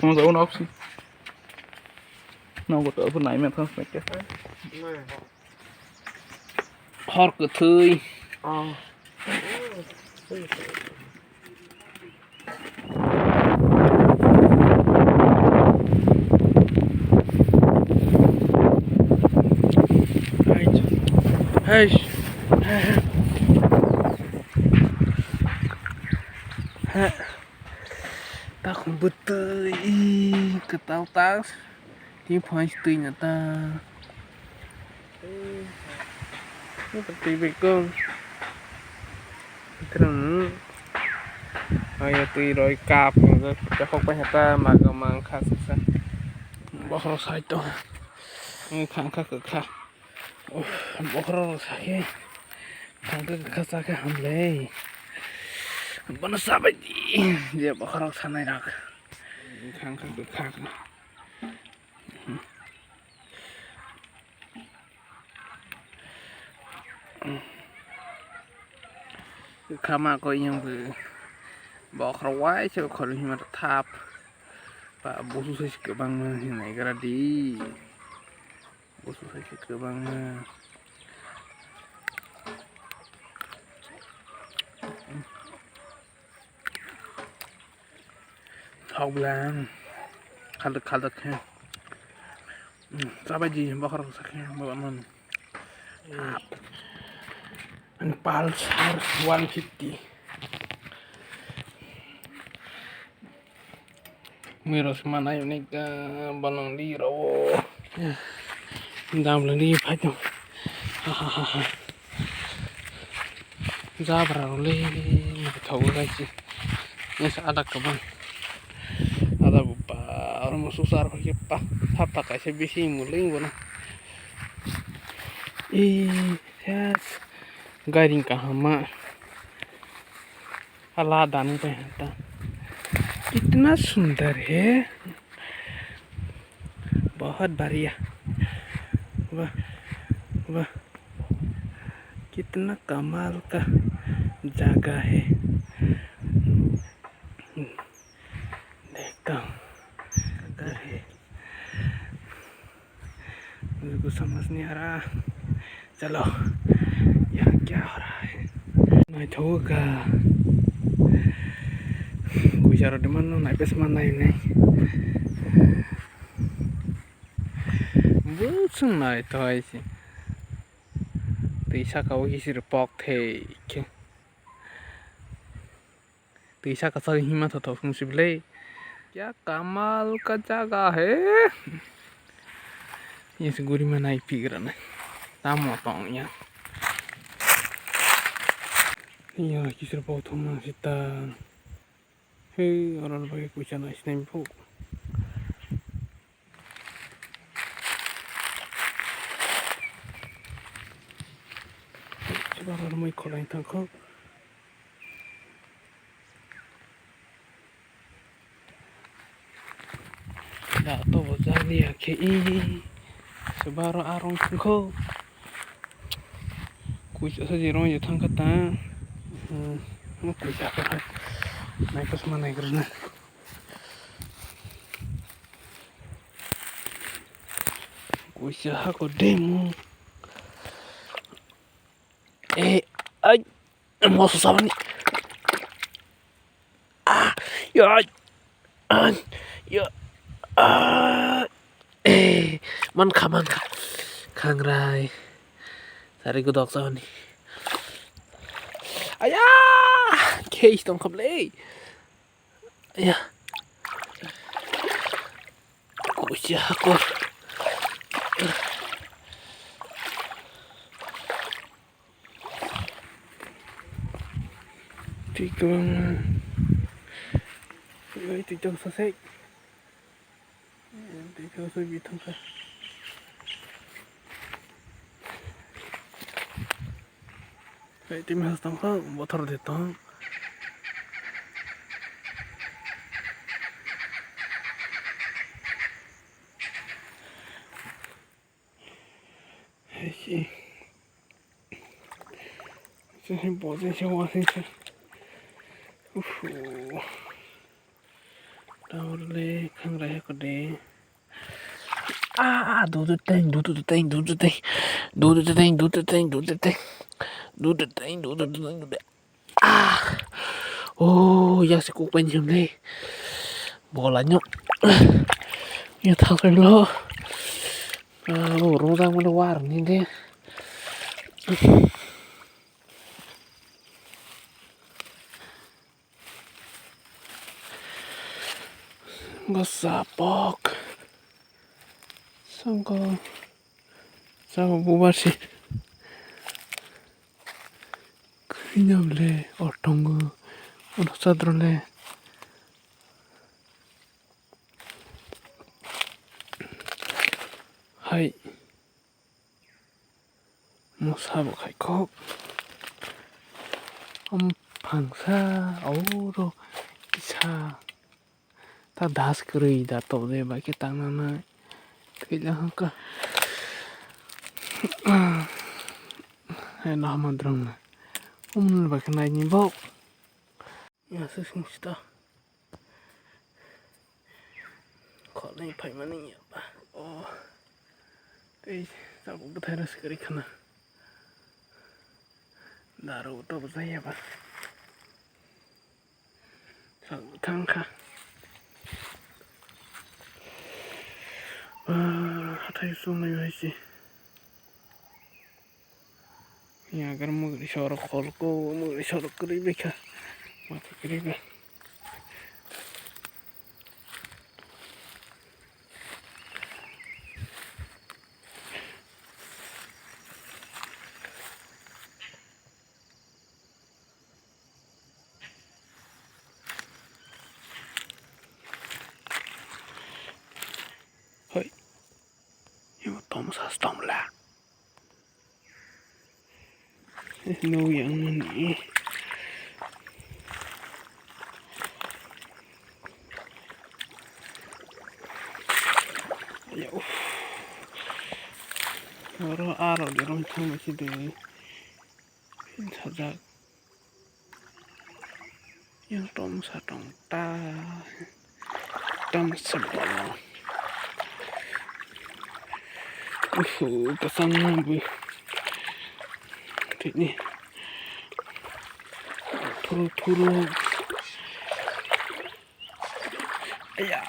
không giấu nó xí nó có tớ phần này mà không phải cái hot cái tươi hey ta không bứt tươi cái tao taที่พอยตีนตาไม่ต้องตีไปก่อนถึงไอ้ตีรอยกาบก็จะเข้าไปหาตามากำลังขาสุดสักบอกเราใส่ตัวข้างข้าคือข้าบอกเราใส่ข้างก็ข้าสักหำเลยบนสาบดีเดี๋ยวบอกเราทำไงรักข้างข้าคือข้าคือข้ามาก็ยังเบื่อบอกเราไว้เชื่อคนที่มาทับป่าบุษใส่เกลือบางมาที่ไหนก็ดีบุษใส่เกลือบางมาทองแรงขัดแค่สบายดีบอกเราสักแค่บอกมันปาลชาร์150 Miros mana ini ke balong di rawo, dam lagi paju, hahaha, zabra role, tahu guys, ini ada kapan, ada beberapa orang susah pakai apa kasih bisi mulai guna, yes, garing kahama, ala dan itu ya. कितना सुंदर है बहुत बढ़िया वाह वाह कितना कमाल का जगह है देखता हूँ घर है मुझे कुछ समझ नहीं आ रहा चलो यहाँ क्या हो रहा है नहीं होगा Bicara di mana, naik bus mana ini? Bukan naik tuh aja. Bisa kau isi repot teh. Bisa kau sering himat atau fungsi beli? Ya kamal kacaga he. Ini seguri mana pikiran? Tamu tongnya. Iya, isi repot tuh masih tak. Hei, orang pakai kucing nasi nempo. Coba orang mau ikut lain tangkap. Dah tahu jadi ya kei. Sebaru arong tangkap. Kucing saja orang je tangkap tang. Kucing apa? Naik ke mana naik kerana usaha ko demo ay mau susah nih ya ya man kang rai sari gudok sama nih ayah case dong kembali ya kucing aku tikung itu jauh selesai tikung saya bitang kan saya tim harus tangkap motor detang Hei, saya boleh coba sih. Tao le khang rai ko de. Ah, do the thing, do the thing, do the thing, do the thing, do the thing, do the thing, do the thing, do the thing, do the. Ah, oh, ya se ku pen chim le. Bolanya. Ya thang kan lo. Ah, rong dang mana war ni de. Gasapok. Sangko. Sangko bubar sih. Kanyam le otong. Ono sadro le. Hai. Musabo kai kok. Phangsa auro isa. Ta das kuri da to de ba ki tanana. Kailangan ka. Ay nakamandrang na. Ba kanay ni Bok? Yasusing kita. Kok na yung paiman niya ba? Oh. Tay, sabu ba tayo na sigari ka na? Daro to ba tayo ba? Sabu tang ka. Tayo sumay ba si? Ya, agar mo isoro call ko, mo isoro karibe ka. Mata karibe. Hoy. Yung tom sa stom la. No yang ni. Ya. Oro aro di rom thang ma si de. Sajak. Yang tom sa tong ta. Tom sebol. Kasama bu. Ini. Turu. Ayah.